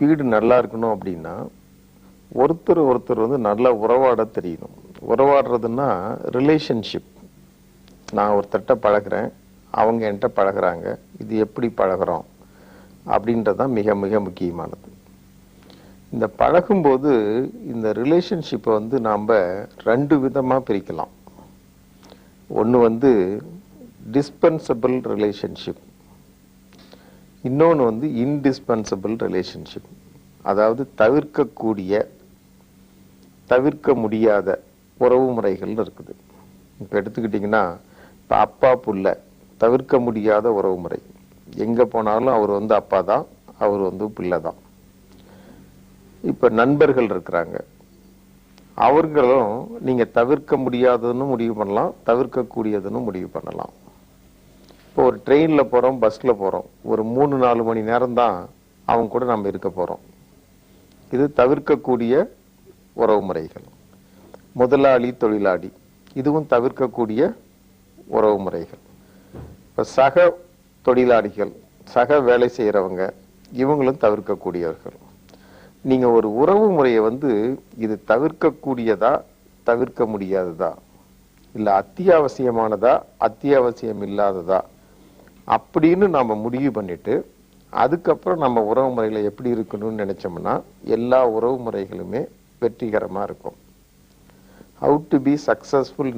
வீடு நல்லா இருக்கணும் அப்படின்னா ஒருத்தர் ஒருத்தர் வந்து நல்லா உறவாட தெரியணும். உறவாடுறதுன்னா ரிலேஷன்ஷிப். நான் ஒருத்தர்கிட்ட பழகுறேன், அவங்க என்கிட்ட பழகுறாங்க, இது எப்படி பழகுறோம் அப்படின்றதான் மிக மிக முக்கியமானது. இந்த பழகும்போது இந்த ரிலேஷன்ஷிப்பை வந்து நாம் ரெண்டு விதமாக பிரிக்கலாம். ஒன்று வந்து டிஸ்பென்சபிள் ரிலேஷன்ஷிப், இன்னொன்று வந்து இன்டிஸ்பென்சபிள் ரிலேஷன்ஷிப். அதாவது தவிர்க்க முடியாத உறவு முறைகள் இருக்குது. இப்போ எடுத்துக்கிட்டிங்கன்னா, இப்போ அப்பா புள்ள தவிர்க்க முடியாத உறவு முறை. எங்கே போனாலும் அவர் வந்து அப்பா தான், அவர் வந்து பிள்ளை தான். இப்போ நண்பர்கள் இருக்கிறாங்க, அவர்களும் நீங்கள் தவிர்க்க முடியாததுன்னு முடிவு பண்ணலாம், தவிர்க்கக்கூடியதுன்னு முடிவு பண்ணலாம். இப்போ ஒரு ட்ரெயினில் போகிறோம், பஸ்ஸில் போகிறோம், ஒரு 3-4 மணி நேரம் தான் அவங்க கூட நம்ம இருக்க போகிறோம். இது தவிர்க்கக்கூடிய உறவு முறைகள். முதலாளி தொழிலாளி, இதுவும் தவிர்க்கக்கூடிய உறவு முறைகள். இப்போ சக தொழிலாளிகள், சக வேலை செய்கிறவங்க, இவங்களும் தவிர்க்கக்கூடியவர்கள். நீங்கள் ஒரு உறவு முறையை வந்து இது தவிர்க்கக்கூடியதா தவிர்க்க முடியாததா, இல்லை அத்தியாவசியமானதா அத்தியாவசியம் இல்லாததா அப்படின்னு நாம் முடிவு பண்ணிட்டு அதுக்கப்புறம் நம்ம உறவு முறைகளை எப்படி இருக்கணும்னு நினைச்சோம்னா எல்லா உறவு முறைகளுமே வெற்றிகரமாக இருக்கும். How to be successful